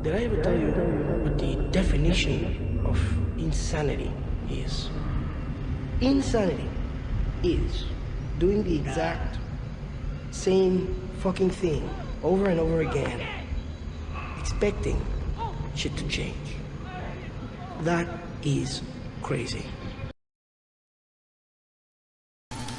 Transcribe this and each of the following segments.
Did I ever tell you what the definition of insanity is? Insanity is doing the exact same fucking thing over and over again, expecting shit to change. That is crazy.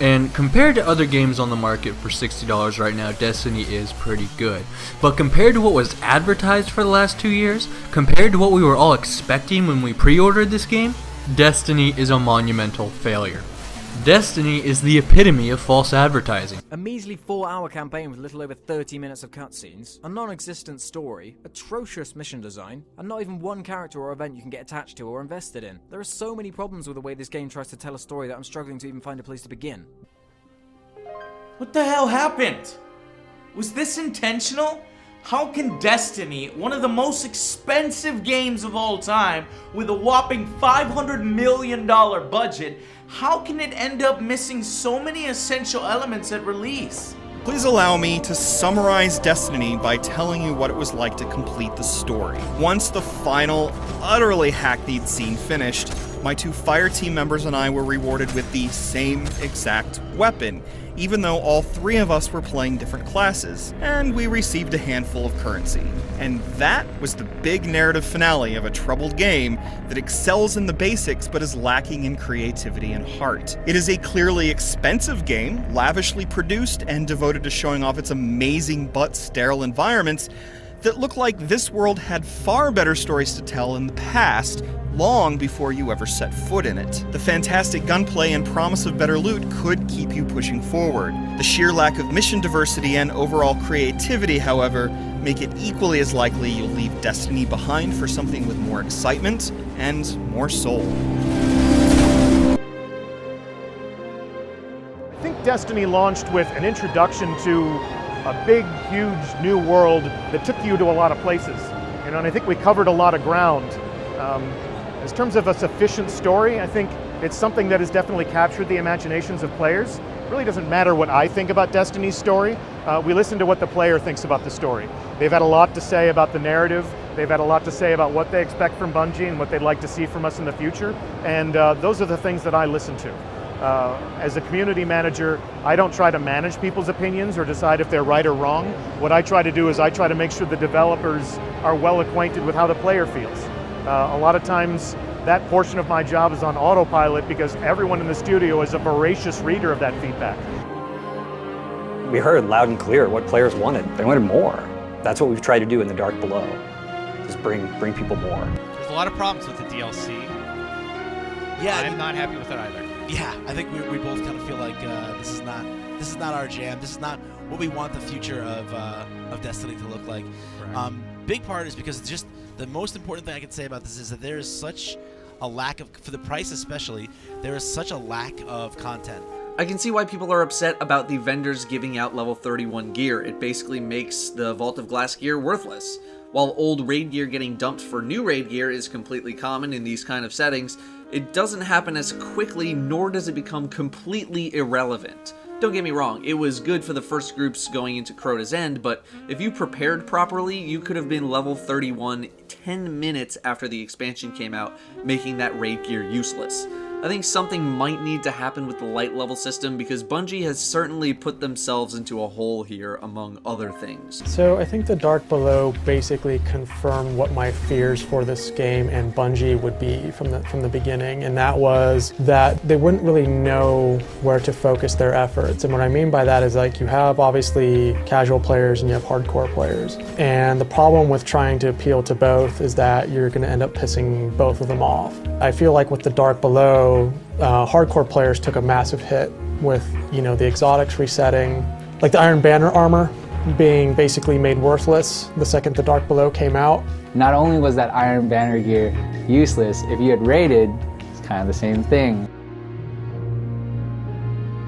And compared to other games on the market for $60 right now, Destiny is pretty good. But compared to what was advertised for the last 2 years, compared to what we were all expecting when we pre-ordered this game, Destiny is a monumental failure. Destiny is the epitome of false advertising. A measly 4-hour campaign with little over 30 minutes of cutscenes, a non-existent story, atrocious mission design, and not even one character or event you can get attached to or invested in. There are so many problems with the way this game tries to tell a story that I'm struggling to even find a place to begin. What the hell happened? Was this intentional? How can Destiny, one of the most expensive games of all time, with a whopping $500 million budget, how can it end up missing so many essential elements at release? Please allow me to summarize Destiny by telling you what it was like to complete the story. Once the final, utterly hackneyed scene finished, my 2 fire team members and I were rewarded with the same exact weapon, even though all 3 of us were playing different classes, and we received a handful of currency. And that was the big narrative finale of a troubled game that excels in the basics but is lacking in creativity and heart. It is a clearly expensive game, lavishly produced and devoted to showing off its amazing but sterile environments that look like this world had far better stories to tell in the past, long before you ever set foot in it. The fantastic gunplay and promise of better loot could keep you pushing forward. The sheer lack of mission diversity and overall creativity, however, make it equally as likely you'll leave Destiny behind for something with more excitement and more soul. I think Destiny launched with an introduction to a big, huge new world that took you to a lot of places. And I think we covered a lot of ground. In terms of a sufficient story, I think it's something that has definitely captured the imaginations of players. It really doesn't matter what I think about Destiny's story. We listen to what the player thinks about the story. They've had a lot to say about the narrative. They've had a lot to say about what they expect from Bungie and what they'd like to see from us in the future. And those are the things that I listen to. As a community manager, I don't try to manage people's opinions or decide if they're right or wrong. What I try to do is I try to make sure the developers are well acquainted with how the player feels. A lot of times that portion of my job is on autopilot because everyone in the studio is a voracious reader of that feedback. We heard loud and clear what players wanted. They wanted more. That's what we've tried to do in The Dark Below, is bring people more. There's a lot of problems with the DLC. Yeah, I'm not happy with it either. Yeah, I think we both kind of feel like this is not our jam. This is not what we want the future of Destiny to look like. Right. Big part is because just the most important thing I can say about this is that there is such a lack of, for the price especially, there is such a lack of content. I can see why people are upset about the vendors giving out level 31 gear. It basically makes the Vault of Glass gear worthless. While old raid gear getting dumped for new raid gear is completely common in these kind of settings, it doesn't happen as quickly, nor does it become completely irrelevant. Don't get me wrong, it was good for the first groups going into Crota's End, but if you prepared properly, you could have been level 31 10 minutes after the expansion came out, making that raid gear useless. I think something might need to happen with the light level system because Bungie has certainly put themselves into a hole here, among other things. So I think The Dark Below basically confirmed what my fears for this game and Bungie would be from the beginning, and that was that they wouldn't really know where to focus their efforts. And what I mean by that is, like, you have obviously casual players and you have hardcore players. And the problem with trying to appeal to both is that you're going to end up pissing both of them off. I feel like with The Dark Below, hardcore players took a massive hit with, the exotics resetting, like the Iron Banner armor being basically made worthless the second The Dark Below came out. Not only was that Iron Banner gear useless, if you had raided, it's kind of the same thing.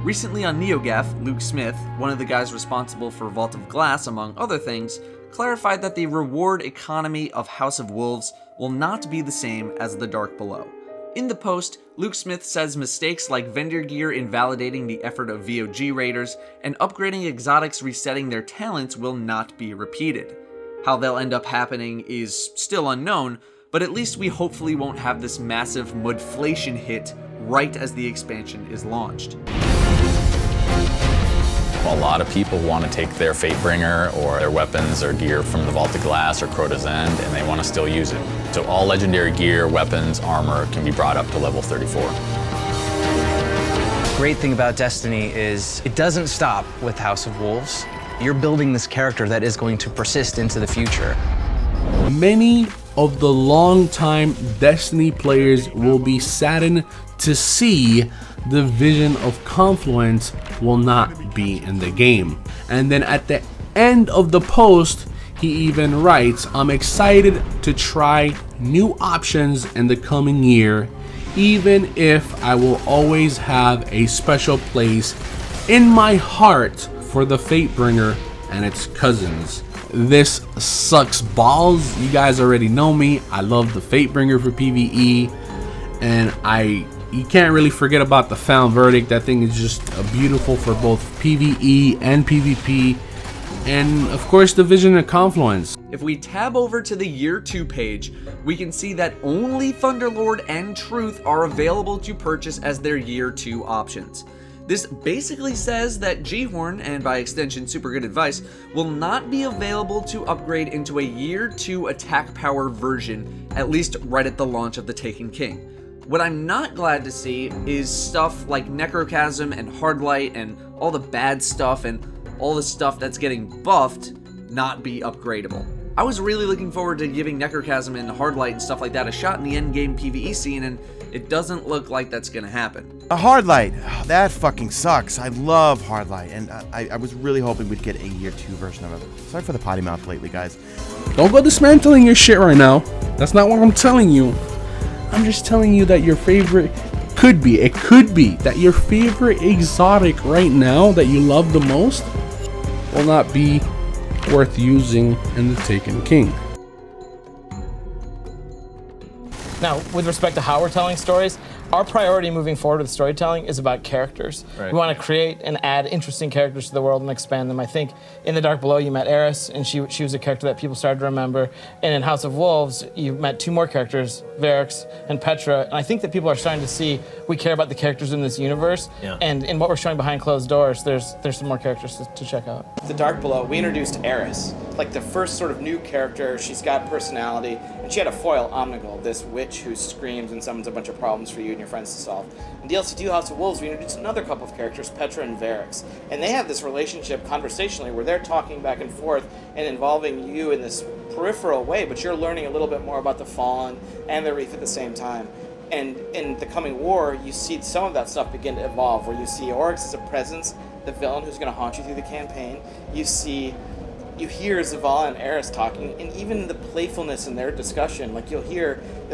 Recently on NeoGAF, Luke Smith, one of the guys responsible for Vault of Glass among other things, clarified that the reward economy of House of Wolves will not be the same as The Dark Below. In the post, Luke Smith says mistakes like vendor gear invalidating the effort of VOG raiders and upgrading exotics resetting their talents will not be repeated. How they'll end up happening is still unknown, but at least we hopefully won't have this massive mudflation hit right as the expansion is launched. A lot of people want to take their Fatebringer or their weapons or gear from the Vault of Glass or Crota's End, and they want to still use it. So all legendary gear, weapons, armor can be brought up to level 34. Great thing about Destiny is it doesn't stop with House of Wolves. You're building this character that is going to persist into the future. Many of the longtime Destiny players will be saddened to see the Vision of Confluence will not be in the game. And then at the end of the post, he even writes, I'm excited to try new options in the coming year, even if I will always have a special place in my heart for the Fatebringer and its cousins. This sucks balls. You guys already know me. I love the Fatebringer for PvE, and you can't really forget about the Found Verdict. That thing is just beautiful for both PvE and PvP, and of course the Vision of Confluence. If we tab over to the Year 2 page, we can see that only Thunderlord and Truth are available to purchase as their Year 2 options. This basically says that G-Horn, and by extension Super Good Advice, will not be available to upgrade into a Year 2 attack power version, at least right at the launch of the Taken King. What I'm not glad to see is stuff like Necrochasm and Hardlight and all the bad stuff and all the stuff that's getting buffed not be upgradable. I was really looking forward to giving Necrochasm and Hardlight and stuff like that a shot in the endgame PvE scene, and it doesn't look like that's gonna happen. A Hardlight, that fucking sucks. I love Hardlight, and I was really hoping we'd get a Year 2 version of it. Sorry for the potty mouth lately, guys. Don't go dismantling your shit right now. That's not what I'm telling you. I'm just telling you that your favorite it could be that your favorite exotic right now that you love the most will not be worth using in the Taken King. Now, with respect to how we're telling stories, our priority moving forward with storytelling is about characters. Right. We want to create and add interesting characters to the world and expand them. I think in The Dark Below you met Eris, and she was a character that people started to remember. And in House of Wolves, you met two more characters, Varix and Petra. And I think that people are starting to see we care about the characters in this universe. Yeah. And in what we're showing behind closed doors, there's some more characters to check out. The Dark Below, we introduced Eris, like the first sort of new character. She's got personality, and she had a foil, Omnigul, this witch who screams and summons a bunch of problems for you and your friends to solve. In DLC 2 House of Wolves, we introduced another couple of characters, Petra and Varix, and they have this relationship conversationally where they're talking back and forth and involving you in this peripheral way, but you're learning a little bit more about the Fallen and the Reef at the same time. And in the coming war, you see some of that stuff begin to evolve, where you see Oryx as a presence, the villain who's going to haunt you through the campaign. You hear Zavala and Eris talking, and even the playfulness in their discussion, like you'll hear a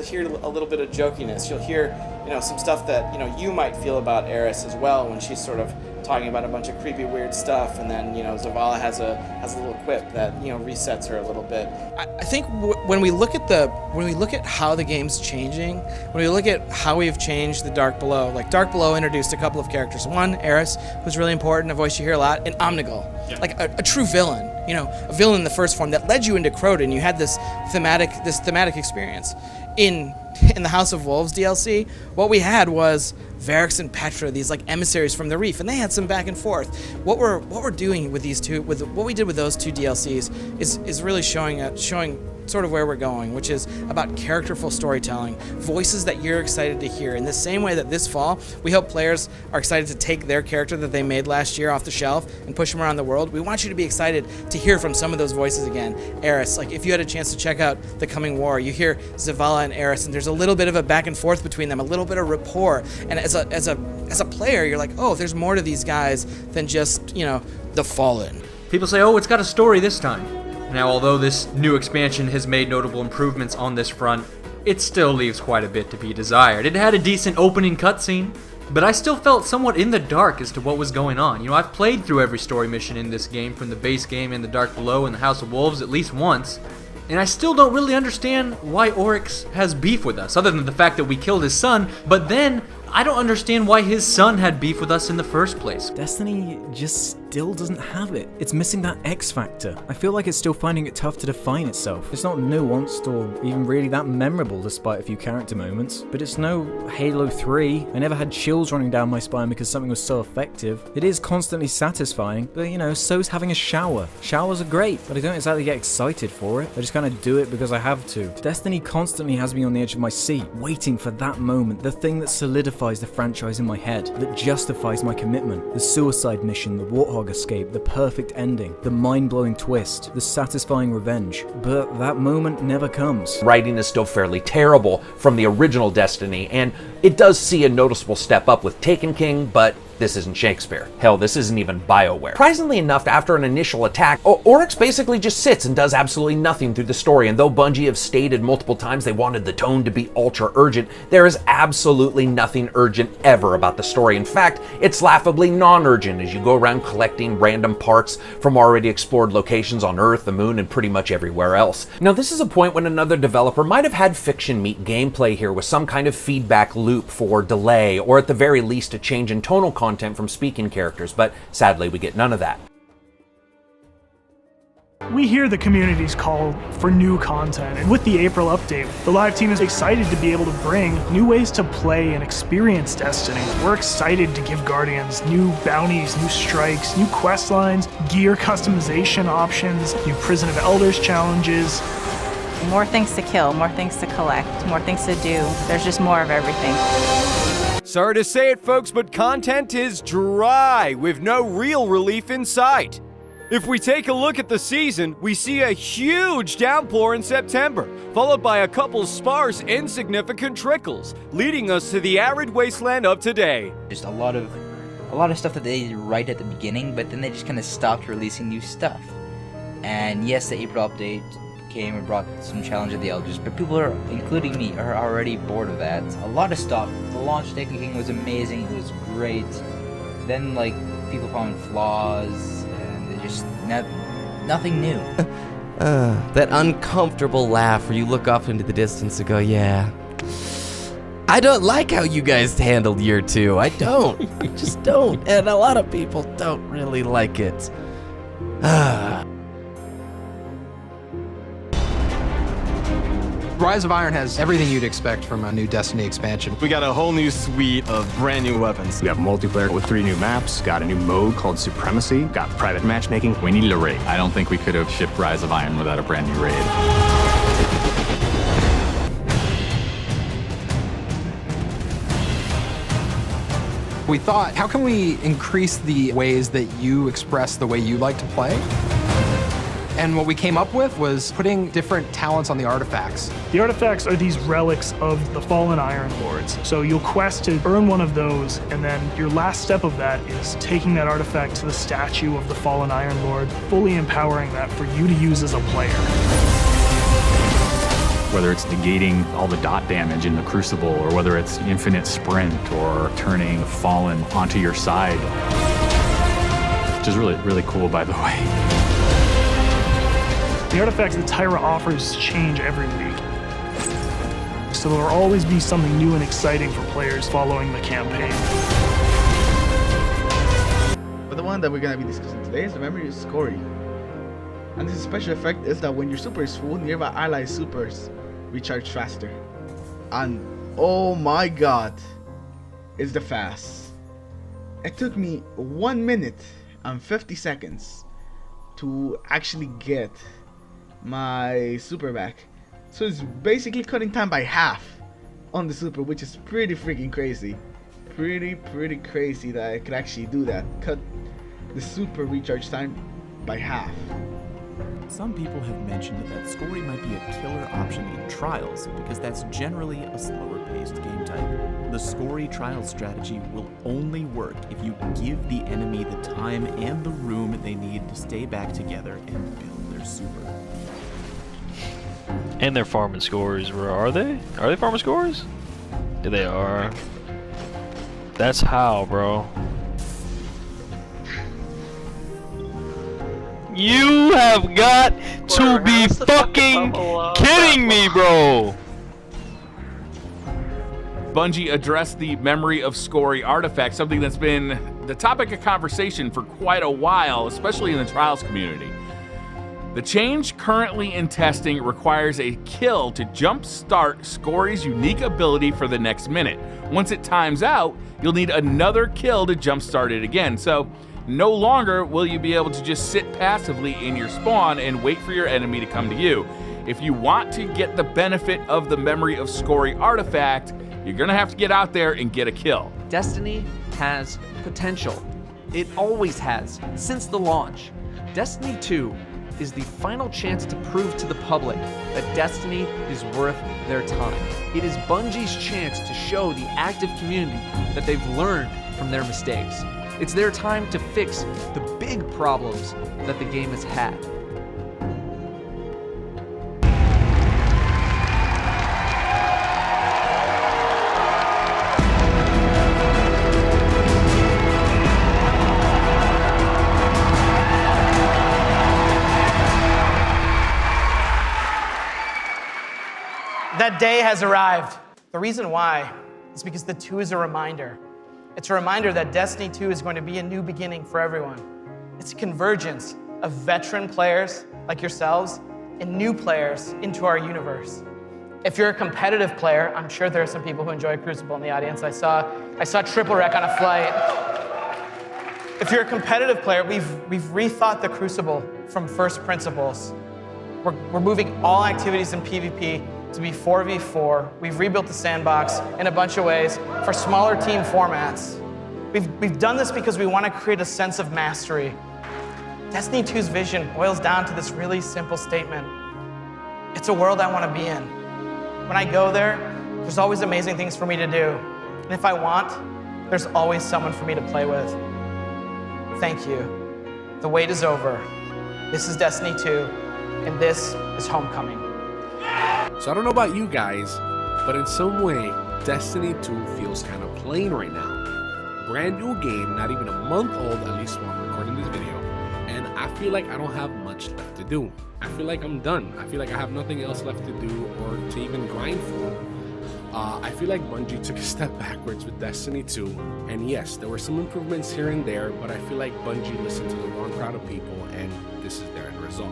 little bit of jokiness. You'll hear, some stuff that, you might feel about Eris as well when she's sort of talking about a bunch of creepy, weird stuff, and then, Zavala has a little quip that, resets her a little bit. I think when we look at how the game's changing, when we look at how we've changed the Dark Below, like Dark Below introduced a couple of characters. One, Eris, who's really important, a voice you hear a lot, and Omnigul, like a true villain. A villain in the first form that led you into Crota, and you had this thematic experience. In the House of Wolves DLC, what we had was Varix and Petra, these like emissaries from the Reef, and they had some back and forth. What we're doing with these two, with what we did with those two DLCs, is really showing sort of where we're going, which is about characterful storytelling, voices that you're excited to hear. In the same way that this fall, we hope players are excited to take their character that they made last year off the shelf and push them around the world. We want you to be excited to hear from some of those voices again. Eris, like if you had a chance to check out The Coming War, you hear Zavala and Eris, and there's a little bit of a back and forth between them, a little bit of rapport. And as a player, you're like, oh, there's more to these guys than just, the Fallen. People say, oh, it's got a story this time. Now, although this new expansion has made notable improvements on this front, it still leaves quite a bit to be desired. It had a decent opening cutscene, but I still felt somewhat in the dark as to what was going on. I've played through every story mission in this game, from the base game and the Dark Below and the House of Wolves at least once, and I still don't really understand why Oryx has beef with us, other than the fact that we killed his son. But then I don't understand why his son had beef with us in the first place. Destiny just still doesn't have it. It's missing that X factor. I feel like it's still finding it tough to define itself. It's not nuanced or even really that memorable despite a few character moments, but it's no Halo 3. I never had chills running down my spine because something was so effective. It is constantly satisfying, but you know, so's having a shower. Showers are great, but I don't exactly get excited for it. I just kind of do it because I have to. Destiny constantly has me on the edge of my seat, waiting for that moment, the thing that solidifies the franchise in my head, that justifies my commitment. The suicide mission, the Warthog escape, the perfect ending, the mind-blowing twist, the satisfying revenge. But that moment never comes. Writing is still fairly terrible from the original Destiny, and it does see a noticeable step up with Taken King, but this isn't Shakespeare. Hell, this isn't even BioWare. Surprisingly enough, after an initial attack, Oryx basically just sits and does absolutely nothing through the story, and though Bungie have stated multiple times they wanted the tone to be ultra urgent, there is absolutely nothing urgent ever about the story. In fact, it's laughably non-urgent as you go around collecting random parts from already explored locations on Earth, the Moon, and pretty much everywhere else. Now, this is a point when another developer might have had fiction meet gameplay here with some kind of feedback loop for delay, or at the very least a change in tonal content from speaking characters, but sadly we get none of that. We hear the community's call for new content, and with the April update, the live team is excited to be able to bring new ways to play and experience Destiny. We're excited to give Guardians new bounties, new strikes, new quest lines, gear customization options, new Prison of Elders challenges. More things to kill, more things to collect, more things to do. There's just more of everything. Sorry to say it, folks, but content is dry, with no real relief in sight. If we take a look at the season, we see a huge downpour in September, followed by a couple sparse, insignificant trickles, leading us to the arid wasteland of today. Just a lot of stuff that they did right at the beginning, but then they just kind of stopped releasing new stuff. And yes, the April update came and brought some Challenge of the Elders, but people are, including me, are already bored of that. A lot of stuff. The launch Taken King was amazing, it was great. Then like people found flaws and it just nothing new. That uncomfortable laugh where you look off into the distance and go, yeah, I don't like how you guys handled year 2. I don't. I just don't. And a lot of people don't really like it. Rise of Iron has everything you'd expect from a new Destiny expansion. We got a whole new suite of brand new weapons. We have multiplayer with 3 new maps, got a new mode called Supremacy, got private matchmaking. We needed a raid. I don't think we could have shipped Rise of Iron without a brand new raid. We thought, how can we increase the ways that you express the way you like to play? And what we came up with was putting different talents on the artifacts. The artifacts are these relics of the fallen Iron Lords. So you'll quest to earn one of those, and then your last step of that is taking that artifact to the statue of the fallen Iron Lord, fully empowering that for you to use as a player. Whether it's negating all the dot damage in the Crucible, or whether it's infinite sprint, or turning the Fallen onto your side. Which is really, really cool, by the way. The artifacts that Tyra offers change every week. So there will always be something new and exciting for players following the campaign. But the one that we're going to be discussing today is the memory scoring. And this special effect is that when your super is full, nearby ally supers recharge faster. And oh my god, it's the fast. It took me 1 minute and 50 seconds to actually get my super back. So it's basically cutting time by half on the super, which is pretty freaking crazy. Pretty crazy that I could actually do that. Cut the super recharge time by half. Some people have mentioned that scoring might be a killer option in Trials because that's generally a slower paced game type. The scory Trials strategy will only work if you give the enemy the time and the room they need to stay back together and build their super. And they're farming scores. Are they? Are they farming scores? Yeah, they are. That's how, bro. You have got to be fucking kidding me, bro! Bungie addressed the memory of scory artifact, something that's been the topic of conversation for quite a while, especially in the Trials community. The change currently in testing requires a kill to jumpstart Scory's unique ability for the next minute. Once it times out, you'll need another kill to jumpstart it again. So no longer will you be able to just sit passively in your spawn and wait for your enemy to come to you. If you want to get the benefit of the memory of Scory artifact, you're gonna have to get out there and get a kill. Destiny has potential. It always has, since the launch. Destiny 2 is the final chance to prove to the public that Destiny is worth their time. It is Bungie's chance to show the active community that they've learned from their mistakes. It's their time to fix the big problems that the game has had. That day has arrived. The reason why is because the 2 is a reminder. It's a reminder that Destiny 2 is going to be a new beginning for everyone. It's a convergence of veteran players like yourselves and new players into our universe. If you're a competitive player, I'm sure there are some people who enjoy Crucible in the audience. I saw Triple Wreck on a flight. If you're a competitive player, we've rethought the Crucible from first principles. We're moving all activities in PvP to be 4v4. We've rebuilt the sandbox in a bunch of ways for smaller team formats. We've done this because we want to create a sense of mastery. Destiny 2's vision boils down to this really simple statement. It's a world I want to be in. When I go there, there's always amazing things for me to do. And if I want, there's always someone for me to play with. Thank you. The wait is over. This is Destiny 2, and this is Homecoming. So I don't know about you guys, but in some way, Destiny 2 feels kind of plain right now. Brand new game, not even a month old, at least while I'm recording this video, and I feel like I don't have much left to do. I feel like I'm done. I feel like I have nothing else left to do or to even grind for. I feel like Bungie took a step backwards with Destiny 2, and yes, there were some improvements here and there, but I feel like Bungie listened to the wrong crowd of people, and this is their end result.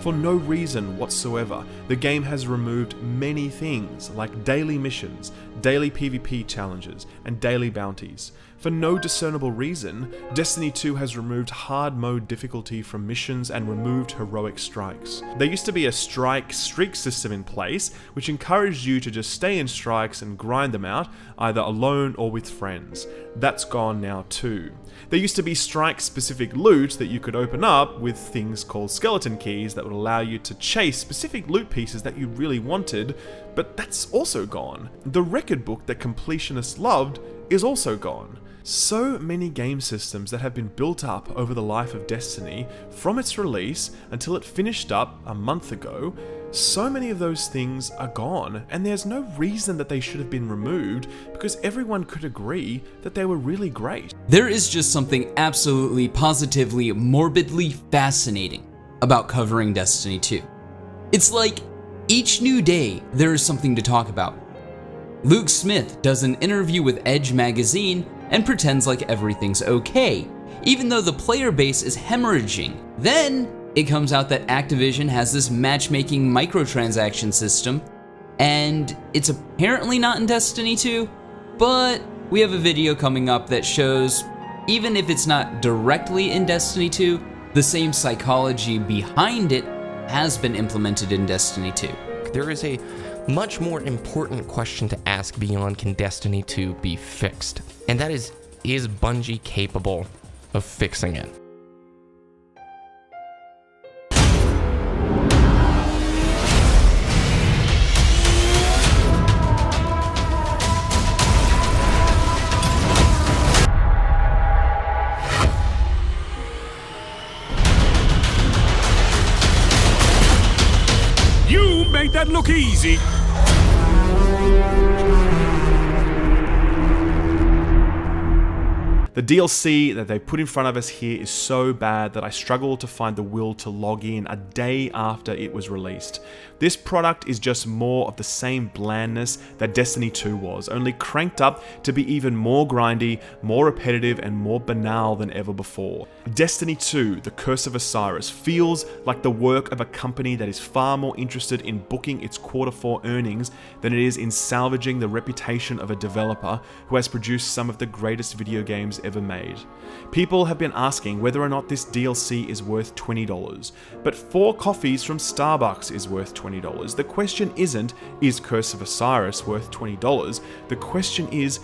For no reason whatsoever, the game has removed many things like daily missions, daily PvP challenges, and daily bounties. For no discernible reason, Destiny 2 has removed hard mode difficulty from missions and removed heroic strikes. There used to be a strike streak system in place, which encouraged you to just stay in strikes and grind them out, either alone or with friends. That's gone now too. There used to be strike-specific loot that you could open up with things called skeleton keys that would allow you to chase specific loot pieces that you really wanted, but that's also gone. The record book that completionists loved is also gone. So many game systems that have been built up over the life of Destiny from its release until it finished up a month ago, so many of those things are gone, and there's no reason that they should have been removed because everyone could agree that they were really great. There is just something absolutely, positively, morbidly fascinating about covering Destiny 2. It's like each new day there is something to talk about. Luke Smith does an interview with Edge magazine and pretends like everything's okay, even though the player base is hemorrhaging. Then it comes out that Activision has this matchmaking microtransaction system, and it's apparently not in Destiny 2, but we have a video coming up that shows, even if it's not directly in Destiny 2, the same psychology behind it has been implemented in Destiny 2. There is a much more important question to ask beyond can Destiny 2 be fixed? And that is Bungie capable of fixing it? You make that look easy. The DLC that they put in front of us here is so bad that I struggle to find the will to log in a day after it was released. This product is just more of the same blandness that Destiny 2 was, only cranked up to be even more grindy, more repetitive, and more banal than ever before. Destiny 2, The Curse of Osiris, feels like the work of a company that is far more interested in booking its Q4 earnings than it is in salvaging the reputation of a developer who has produced some of the greatest video games ever made. People have been asking whether or not this DLC is worth $20, but 4 coffees from Starbucks is worth $20. The question isn't, is Curse of Osiris worth $20? The question is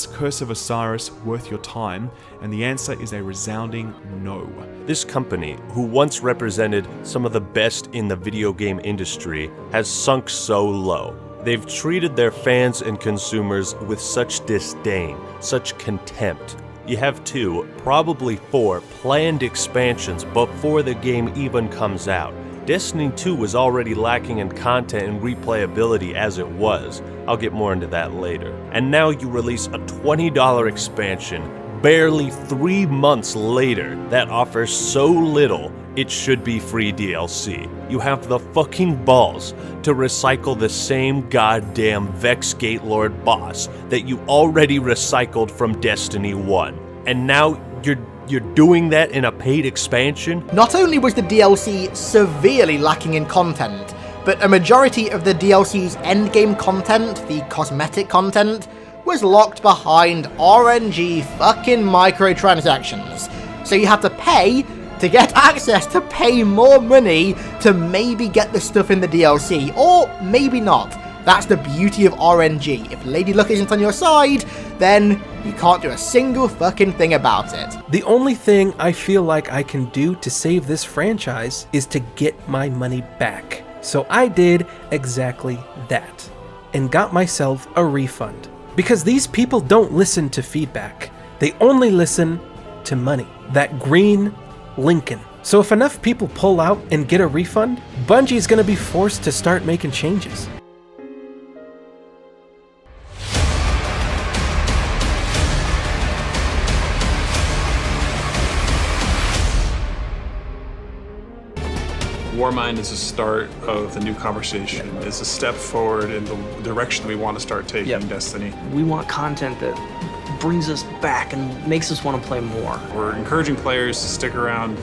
Curse of Osiris worth your time? And the answer is a resounding no. This company, who once represented some of the best in the video game industry, has sunk so low. They've treated their fans and consumers with such disdain, such contempt. You have 2, probably 4, planned expansions before the game even comes out. Destiny 2 was already lacking in content and replayability as it was. I'll get more into that later. And now you release a $20 expansion barely 3 months later that offers so little it should be free DLC. You have the fucking balls to recycle the same goddamn Vex Gatelord boss that you already recycled from Destiny 1. And now you're doing that in a paid expansion? Not only was the DLC severely lacking in content, but a majority of the DLC's endgame content, the cosmetic content, was locked behind RNG fucking microtransactions. So you had to pay to get access to pay more money to maybe get the stuff in the DLC, or maybe not. That's the beauty of RNG. If Lady Luck isn't on your side, then you can't do a single fucking thing about it. The only thing I feel like I can do to save this franchise is to get my money back. So I did exactly that, and got myself a refund. Because these people don't listen to feedback. They only listen to money. That green Lincoln. So if enough people pull out and get a refund, Bungie's gonna be forced to start making changes. Warmind is a start of the new conversation. It's a step forward in the direction we want to start taking Destiny. We want content that brings us back and makes us want to play more. We're encouraging players to stick around,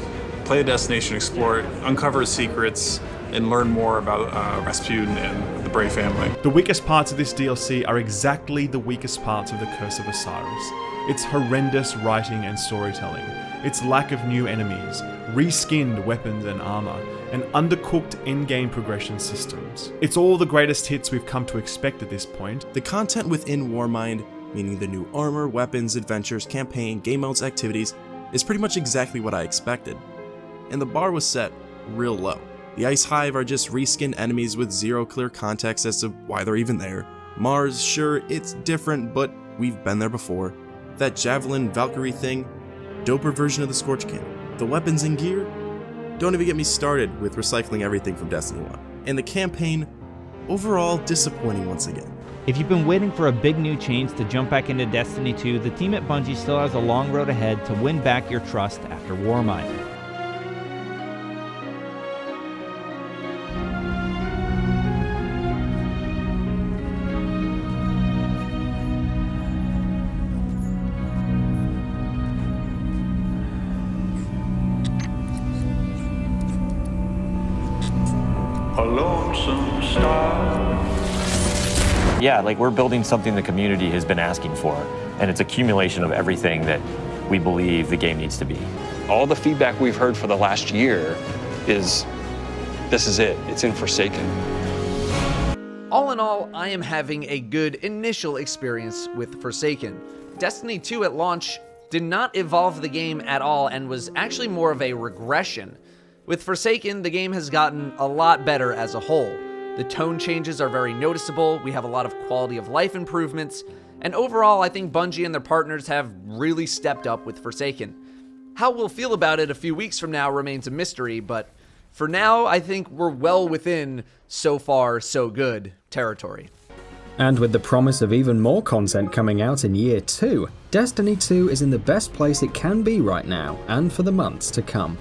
play the destination, explore it, uncover secrets, and learn more about Rasputin and the Bray family. The weakest parts of this DLC are exactly the weakest parts of The Curse of Osiris. Its horrendous writing and storytelling, its lack of new enemies, reskinned weapons and armor, and undercooked endgame progression systems. It's all the greatest hits we've come to expect at this point. The content within Warmind, meaning the new armor, weapons, adventures, campaign, game modes, activities, is pretty much exactly what I expected. And the bar was set real low. The Ice Hive are just reskinned enemies with zero clear context as to why they're even there. Mars, sure, it's different, but we've been there before. That Javelin Valkyrie thing, doper version of the Scorch Cannon. The weapons and gear, don't even get me started with recycling everything from Destiny 1. And the campaign, overall disappointing once again. If you've been waiting for a big new change to jump back into Destiny 2, the team at Bungie still has a long road ahead to win back your trust after Warmind. Yeah, like we're building something the community has been asking for, and it's accumulation of everything that we believe the game needs to be. All the feedback we've heard for the last year is, this is it, it's in Forsaken. All in all, I am having a good initial experience with Forsaken. Destiny 2 at launch did not evolve the game at all and was actually more of a regression. With Forsaken, the game has gotten a lot better as a whole. The tone changes are very noticeable, we have a lot of quality of life improvements, and overall I think Bungie and their partners have really stepped up with Forsaken. How we'll feel about it a few weeks from now remains a mystery, but for now I think we're well within so far so good territory. And with the promise of even more content coming out in Year 2, Destiny 2 is in the best place it can be right now, and for the months to come.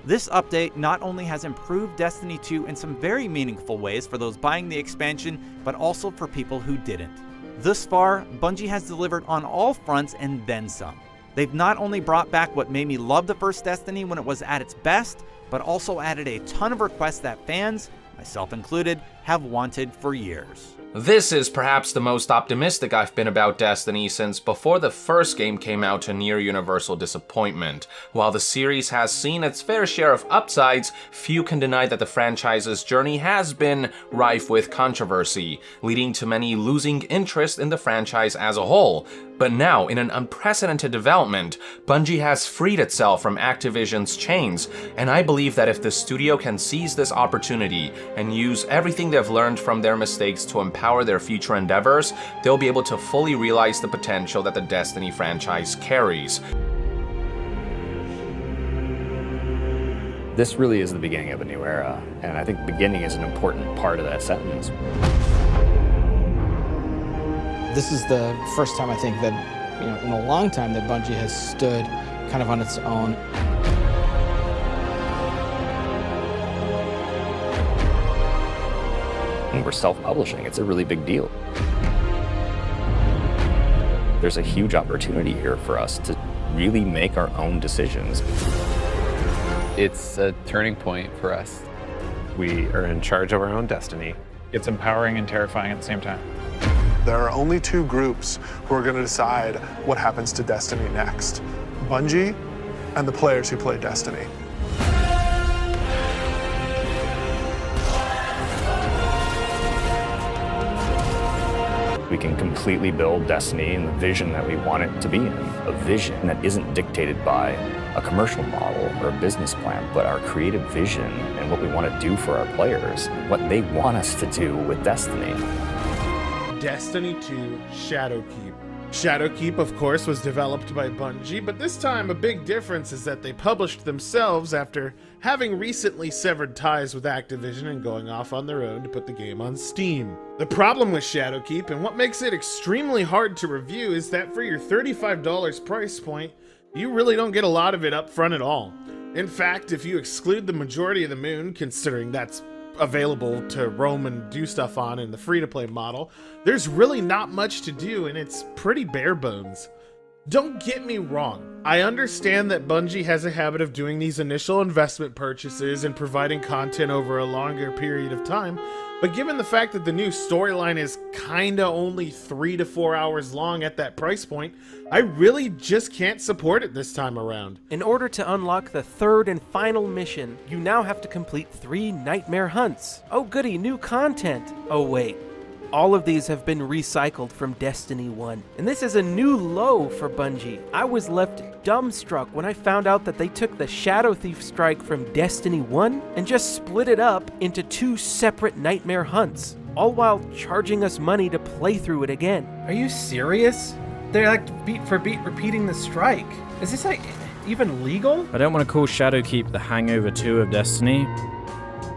This update not only has improved Destiny 2 in some very meaningful ways for those buying the expansion, but also for people who didn't. Thus far, Bungie has delivered on all fronts and then some. They've not only brought back what made me love the first Destiny when it was at its best, but also added a ton of requests that fans, myself included, have wanted for years. This is perhaps the most optimistic I've been about Destiny since before the first game came out to near universal disappointment. While the series has seen its fair share of upsides, few can deny that the franchise's journey has been rife with controversy, leading to many losing interest in the franchise as a whole. But now, in an unprecedented development, Bungie has freed itself from Activision's chains, and I believe that if the studio can seize this opportunity and use everything they've learned from their mistakes to empower their future endeavors, they'll be able to fully realize the potential that the Destiny franchise carries. This really is the beginning of a new era, and I think beginning is an important part of that sentence. This is the first time I think that, in a long time that Bungie has stood kind of on its own. When we're self-publishing, it's a really big deal. There's a huge opportunity here for us to really make our own decisions. It's a turning point for us. We are in charge of our own destiny. It's empowering and terrifying at the same time. There are only two groups who are going to decide what happens to Destiny next: Bungie and the players who play Destiny. We can completely build Destiny in the vision that we want it to be in. A vision that isn't dictated by a commercial model or a business plan, but our creative vision and what we want to do for our players, what they want us to do with Destiny. Destiny 2 Shadowkeep. Shadowkeep, of course, was developed by Bungie, but this time a big difference is that they published themselves after having recently severed ties with Activision and going off on their own to put the game on Steam. The problem with Shadowkeep, and what makes it extremely hard to review, is that for your $35 price point, you really don't get a lot of it up front at all. In fact, if you exclude the majority of the moon, considering that's available to roam and do stuff on in the free-to-play model, there's really not much to do, and it's pretty bare bones. Don't get me wrong, I understand that Bungie has a habit of doing these initial investment purchases and providing content over a longer period of time, but given the fact that the new storyline is kinda only 3 to 4 hours long at that price point, I really just can't support it this time around. In order to unlock the third and final mission, you now have to complete 3 nightmare hunts. Oh goody, new content. Oh wait. All of these have been recycled from Destiny 1, and this is a new low for Bungie. I was left dumbstruck when I found out that they took the Shadow Thief strike from Destiny 1 and just split it up into 2 separate nightmare hunts, all while charging us money to play through it again. Are you serious? They're like beat for beat repeating the strike. Is this like even legal? I don't want to call Shadowkeep the Hangover 2 of Destiny,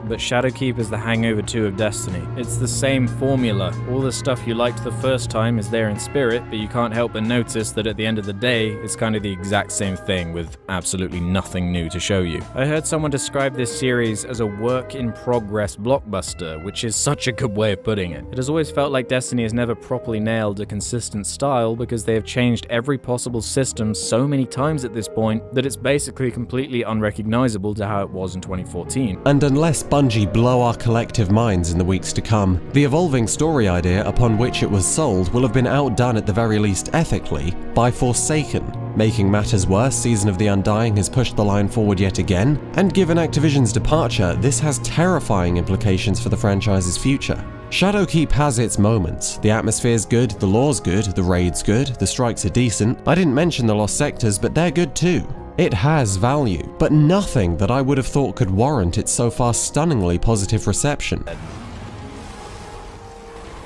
but Shadowkeep is the Hangover 2 of Destiny. It's the same formula. All the stuff you liked the first time is there in spirit, but you can't help but notice that at the end of the day, it's kind of the exact same thing with absolutely nothing new to show you. I heard someone describe this series as a work-in-progress blockbuster, which is such a good way of putting it. It has always felt like Destiny has never properly nailed a consistent style because they have changed every possible system so many times at this point that it's basically completely unrecognizable to how it was in 2014. And unless Bungie blow our collective minds in the weeks to come, the evolving story idea upon which it was sold will have been outdone at the very least ethically by Forsaken. Making matters worse, Season of the Undying has pushed the line forward yet again, and given Activision's departure, this has terrifying implications for the franchise's future. Shadowkeep has its moments. The atmosphere's good, the lore's good, the raid's good, the strikes are decent. I didn't mention the lost sectors, but they're good too. It has value, but nothing that I would have thought could warrant its so far stunningly positive reception.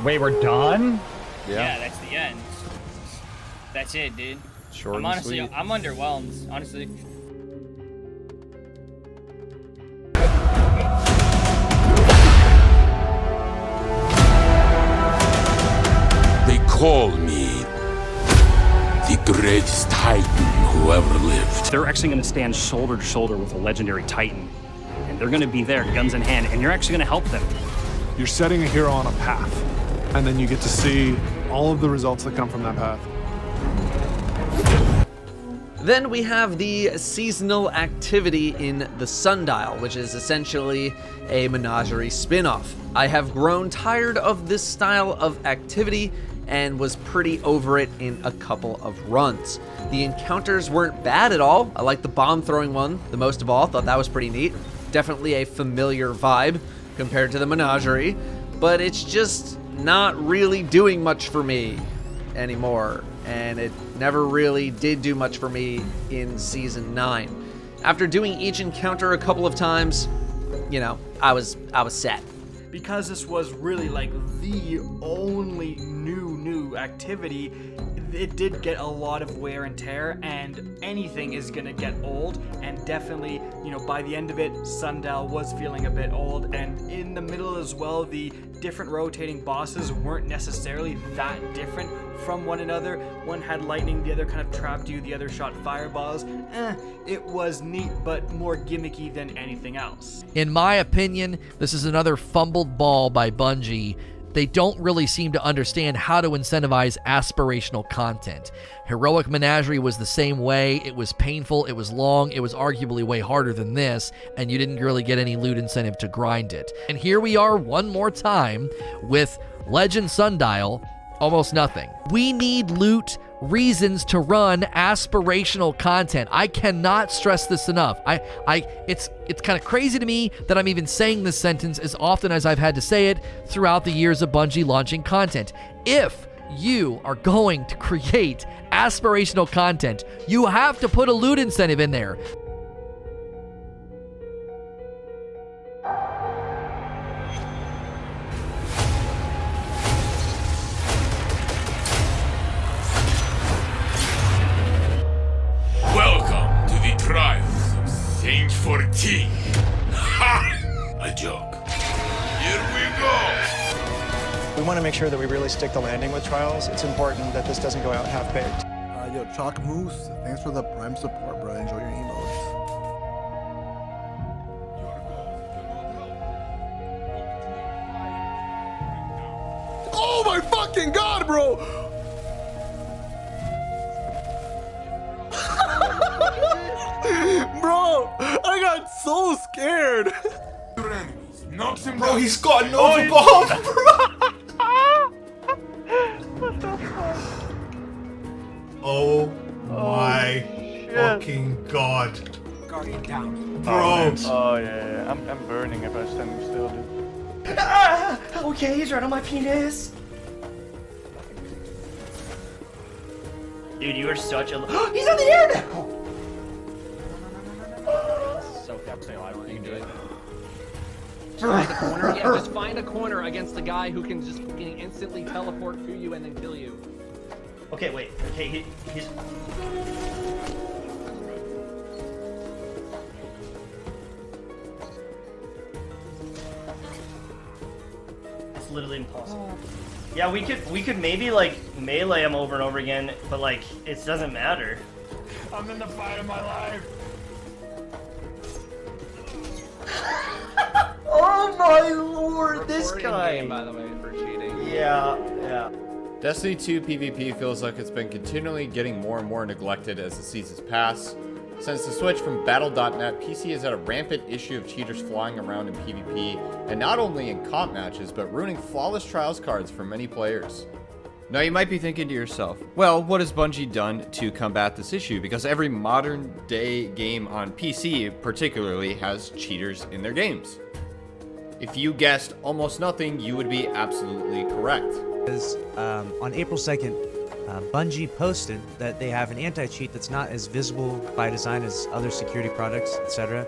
Wait, we're done? Yeah, that's the end. That's it, dude. Short I'm underwhelmed, honestly. call me the greatest Titan who ever lived. They're actually going to stand shoulder to shoulder with a legendary Titan. And they're going to be there, guns in hand, and you're actually going to help them. You're setting a hero on a path, and then you get to see all of the results that come from that path. Then we have the seasonal activity in the Sundial, which is essentially a menagerie spin-off. I have grown tired of this style of activity and was pretty over it in a couple of runs. The encounters weren't bad at all. I like the bomb throwing one the most of all, thought that was pretty neat. Definitely a familiar vibe compared to the menagerie, but it's just not really doing much for me anymore, and it never really did do much for me in Season 9. After doing each encounter a couple of times, you know, I was set. Because this was really like the only new activity, it did get a lot of wear and tear, and anything is gonna get old, and definitely, you know, by the end of it, Sundial was feeling a bit old, and in the middle as well, the different rotating bosses weren't necessarily that different from one another. One had lightning, the other kind of trapped you, the other shot fireballs. It was neat, but more gimmicky than anything else. In my opinion, this is another fumbled ball by Bungie. They don't really seem to understand how to incentivize aspirational content. Heroic Menagerie was the same way. It was painful, it was long, it was arguably way harder than this, and you didn't really get any loot incentive to grind it. And here we are one more time with Legend Sundial, almost nothing. We need loot reasons to run aspirational content. I cannot stress this enough. It's kind of crazy to me that I'm even saying this sentence as often as I've had to say it throughout the years of Bungie launching content. If you are going to create aspirational content, you have to put a loot incentive in there. Welcome to the trials of Saint 14. Ha! A joke. Here we go. We want to make sure that we really stick the landing with trials. It's important that this doesn't go out half-baked. Yo, Chalk Moose, thanks for the Prime support, bro. Enjoy your emotes. Oh my fucking god, bro! Bro, I got so scared. Bro, he's got no bomb, Oh my fucking god. Guardian down. Bro. Oh yeah. I'm burning if I stand still, dude. Okay, he's right on my penis. Dude, you are such a. He's on the air now. So devastating. You can do it. Find a corner. Yeah, just find a corner against a guy who can just instantly teleport to you and then kill you. Okay, wait. Okay, he's. It's literally impossible. Yeah, we could maybe like melee him over and over again, but like it doesn't matter. I'm in the fight of my life. Oh my lord, this guy! Game, by the way, for cheating. Yeah. Destiny 2 PvP feels like it's been continually getting more and more neglected as the seasons pass. Since the switch from Battle.net, PC has had a rampant issue of cheaters flying around in PvP, and not only in comp matches, but ruining flawless trials cards for many players. Now you might be thinking to yourself, well, what has Bungie done to combat this issue? Because every modern day game on PC particularly has cheaters in their games. If you guessed almost nothing, you would be absolutely correct. On April 2nd, Bungie posted that they have an anti-cheat that's not as visible by design as other security products, etc.,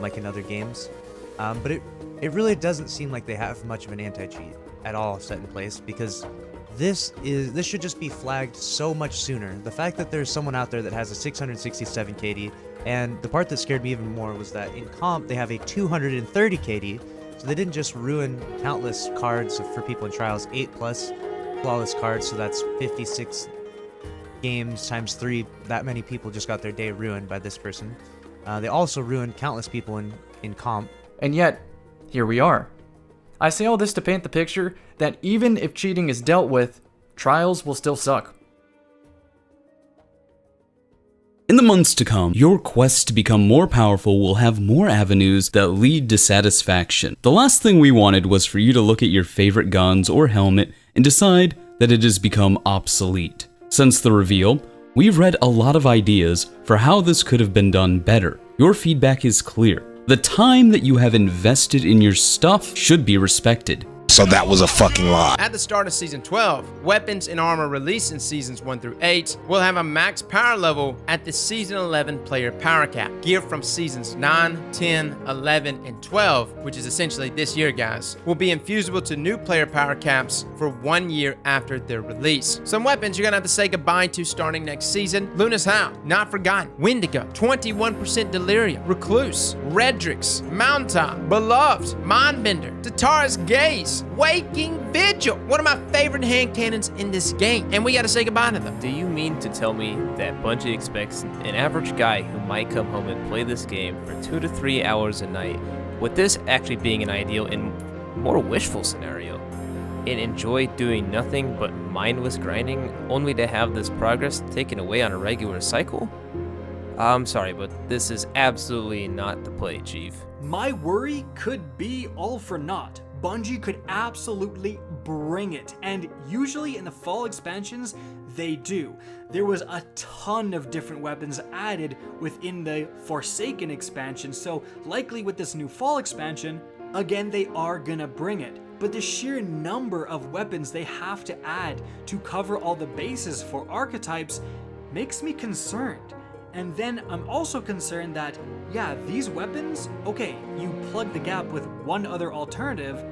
like in other games. But it really doesn't seem like they have much of an anti-cheat at all set in place, because this should just be flagged so much sooner. The fact that there's someone out there that has a 667 KD, and the part that scared me even more was that in comp they have a 230 KD, so they didn't just ruin countless cards for people in trials 8+, flawless cards, so that's 56 games times 3. That many people just got their day ruined by this person. They also ruined countless people in comp. And yet, here we are. I say all this to paint the picture that even if cheating is dealt with, trials will still suck. In the months to come, your quest to become more powerful will have more avenues that lead to satisfaction. The last thing we wanted was for you to look at your favorite guns or helmet and decide that it has become obsolete. Since the reveal, we've read a lot of ideas for how this could have been done better. Your feedback is clear. The time that you have invested in your stuff should be respected. So that was a fucking lie. At the start of Season 12, weapons and armor released in Seasons 1 through 8 will have a max power level at the Season 11 player power cap. Gear from Seasons 9, 10, 11, and 12, which is essentially this year, guys, will be infusible to new player power caps for 1 year after their release. Some weapons you're gonna have to say goodbye to starting next season: Luna's Howl, Not Forgotten, Wendigo, 21% Delirium, Recluse, Redrix, Mountaintop, Beloved, Mindbender, Tatara's Gaze, Waking Vigil, one of my favorite hand cannons in this game, and we gotta say goodbye to them. Do you mean to tell me that Bungie expects an average guy who might come home and play this game for 2 to 3 hours a night, with this actually being an ideal and more wishful scenario, and enjoy doing nothing but mindless grinding only to have this progress taken away on a regular cycle? I'm sorry, but this is absolutely not the play, Chief. My worry could be all for naught. Bungie could absolutely bring it, and usually in the fall expansions, they do. There was a ton of different weapons added within the Forsaken expansion, so likely with this new fall expansion, again, they are gonna bring it. But the sheer number of weapons they have to add to cover all the bases for archetypes makes me concerned. And then I'm also concerned that, yeah, these weapons, okay, you plug the gap with one other alternative,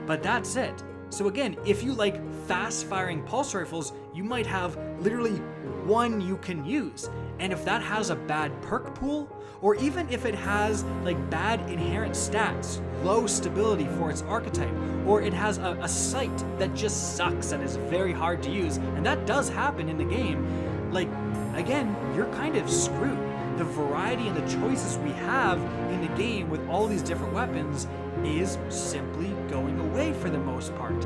but that's it. So again, if you like fast-firing pulse rifles, you might have literally one you can use. And if that has a bad perk pool, or even if it has like bad inherent stats, low stability for its archetype, or it has a sight that just sucks and is very hard to use, and that does happen in the game, like, again, you're kind of screwed. The variety and the choices we have in the game with all these different weapons is simply going away for the most part.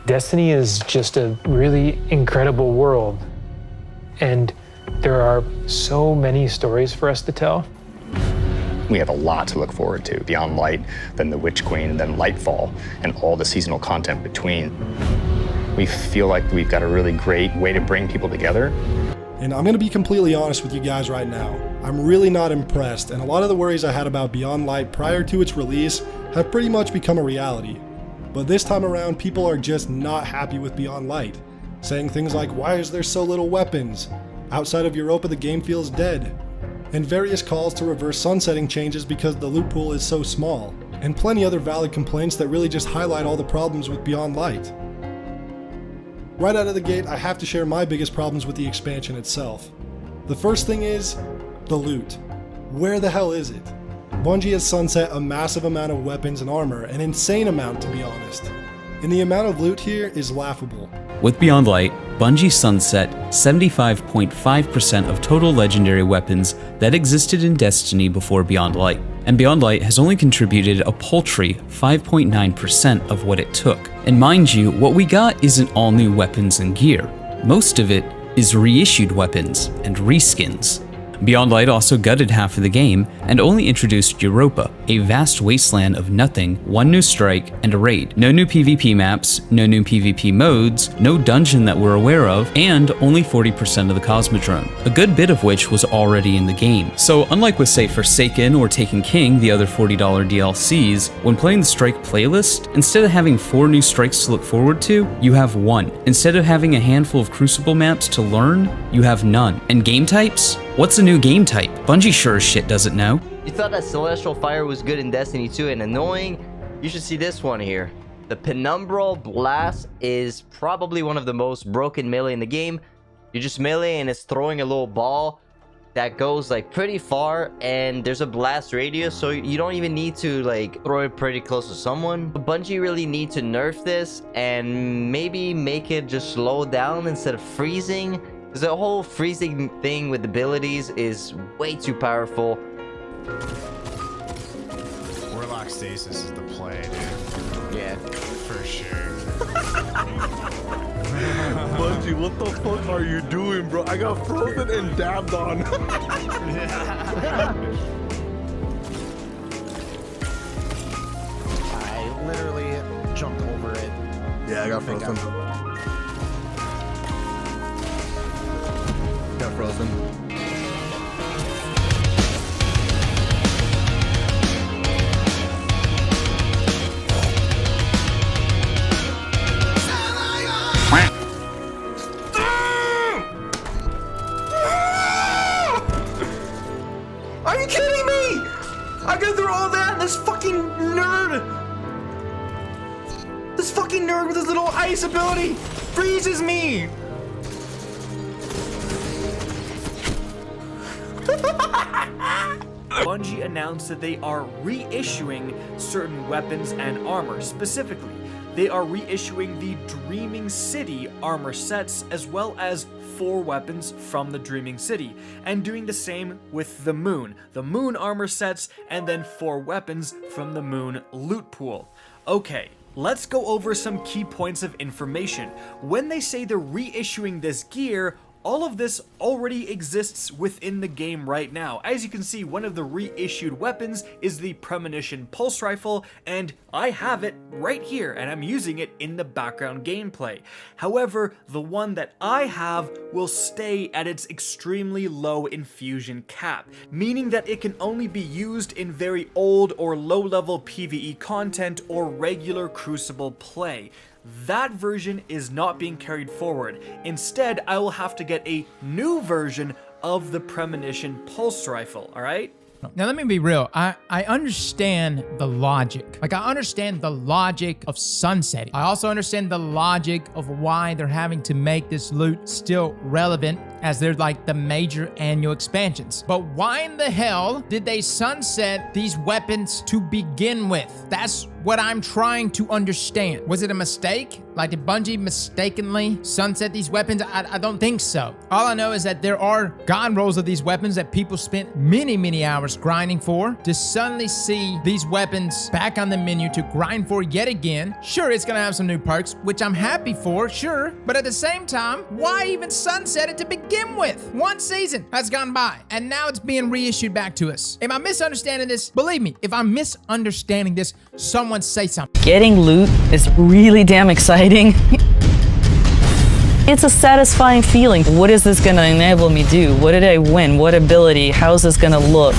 Destiny is just a really incredible world, and there are so many stories for us to tell. We have a lot to look forward to. Beyond Light, then the Witch Queen, and then Lightfall, and all the seasonal content between. We feel like we've got a really great way to bring people together. And I'm gonna be completely honest with you guys right now. I'm really not impressed, and a lot of the worries I had about Beyond Light prior to its release have pretty much become a reality. But this time around, people are just not happy with Beyond Light, saying things like, why is there so little weapons? Outside of Europa, the game feels dead. And various calls to reverse sunsetting changes because the loot pool is so small. And plenty other valid complaints that really just highlight all the problems with Beyond Light. Right out of the gate, I have to share my biggest problems with the expansion itself. The first thing is the loot. Where the hell is it? Bungie has sunset a massive amount of weapons and armor, an insane amount to be honest. And the amount of loot here is laughable. With Beyond Light, Bungie sunset 75.5% of total legendary weapons that existed in Destiny before Beyond Light. And Beyond Light has only contributed a paltry 5.9% of what it took. And mind you, what we got isn't all new weapons and gear. Most of it is reissued weapons and reskins. Beyond Light also gutted half of the game and only introduced Europa, a vast wasteland of nothing, one new strike, and a raid. No new PvP maps, no new PvP modes, no dungeon that we're aware of, and only 40% of the Cosmodrome, a good bit of which was already in the game. So unlike with say Forsaken or Taken King, the other $40 DLCs, when playing the Strike playlist, instead of having 4 new strikes to look forward to, you have 1. Instead of having a handful of Crucible maps to learn, you have none. And game types? What's a new game type? Bungie sure as shit doesn't know. You thought that Celestial Fire was good in Destiny 2 and annoying? You should see this one here. The Penumbral Blast is probably one of the most broken melee in the game. You just melee and it's throwing a little ball that goes like pretty far, and there's a blast radius, so you don't even need to like throw it pretty close to someone. Bungie really need to nerf this and maybe make it just slow down instead of freezing, because the whole freezing thing with abilities is way too powerful. Warlock Stasis is the play, dude. Yeah, for sure. Bungie, what the fuck are you doing, bro? I got frozen and dabbed on. I literally jumped over it. Yeah, I got frozen. Got frozen. Are you kidding me? I go through all that and this fucking nerd. This fucking nerd with his little ice ability freezes me. Bungie announced that they are reissuing certain weapons and armor. Specifically, they are reissuing the Dreaming City armor sets as well as 4 weapons from the Dreaming City, and doing the same with the Moon armor sets, and then 4 weapons from the Moon loot pool. Okay, let's go over some key points of information. When they say they're reissuing this gear, all of this already exists within the game right now. As you can see, one of the reissued weapons is the Premonition Pulse Rifle, and I have it right here, and I'm using it in the background gameplay. However, the one that I have will stay at its extremely low infusion cap, meaning that it can only be used in very old or low-level PvE content or regular Crucible play. That version is not being carried forward. Instead, I will have to get a new version of the Premonition Pulse Rifle, alright? Now, let me be real. I understand the logic. Like, I understand the logic of sunsetting. I also understand the logic of why they're having to make this loot still relevant, as they're like the major annual expansions. But why in the hell did they sunset these weapons to begin with? That's what I'm trying to understand. Was it a mistake? Like, did Bungie mistakenly sunset these weapons? I don't think so. All I know is that there are god rolls of these weapons that people spent many hours grinding for. To suddenly see these weapons back on the menu to grind for yet again. Sure, it's gonna have some new perks, which I'm happy for, sure. But at the same time, why even sunset it to begin with? 1 season has gone by, and now it's being reissued back to us. Am I misunderstanding this? Believe me, if I'm misunderstanding this, someone say something. Getting loot is really damn exciting. It's a satisfying feeling. What is this gonna enable me to do? What did I win? What ability? How's this gonna look?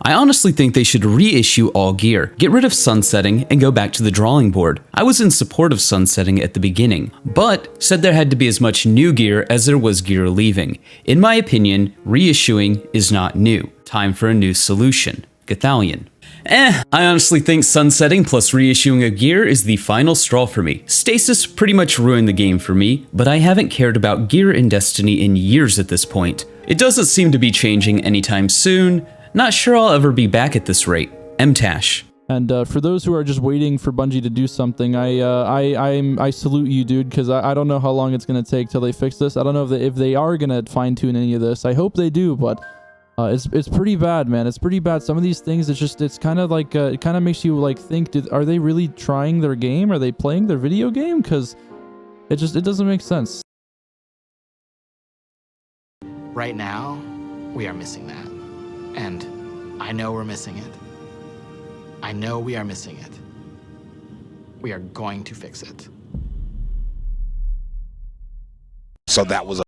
I honestly think they should reissue all gear, get rid of sunsetting, and go back to the drawing board. I was in support of sunsetting at the beginning, but said there had to be as much new gear as there was gear leaving. In my opinion, reissuing is not new. Time for a new solution. Gathalion. I honestly think sunsetting plus reissuing a gear is the final straw for me. Stasis pretty much ruined the game for me, but I haven't cared about gear in Destiny in years at this point. It doesn't seem to be changing anytime soon. Not sure I'll ever be back at this rate. MTash. And for those who are just waiting for Bungie to do something, I salute you, dude, because I don't know how long it's gonna take till they fix this. I don't know if they are gonna fine tune any of this. I hope they do, but it's pretty bad, man. It's pretty bad. Some of these things, it's kind of like it kind of makes you like think, are they really trying their game? Are they playing their video game? Because it doesn't make sense. Right now, we are missing that. And I know we're missing it. I know we are missing it. We are going to fix it. So that was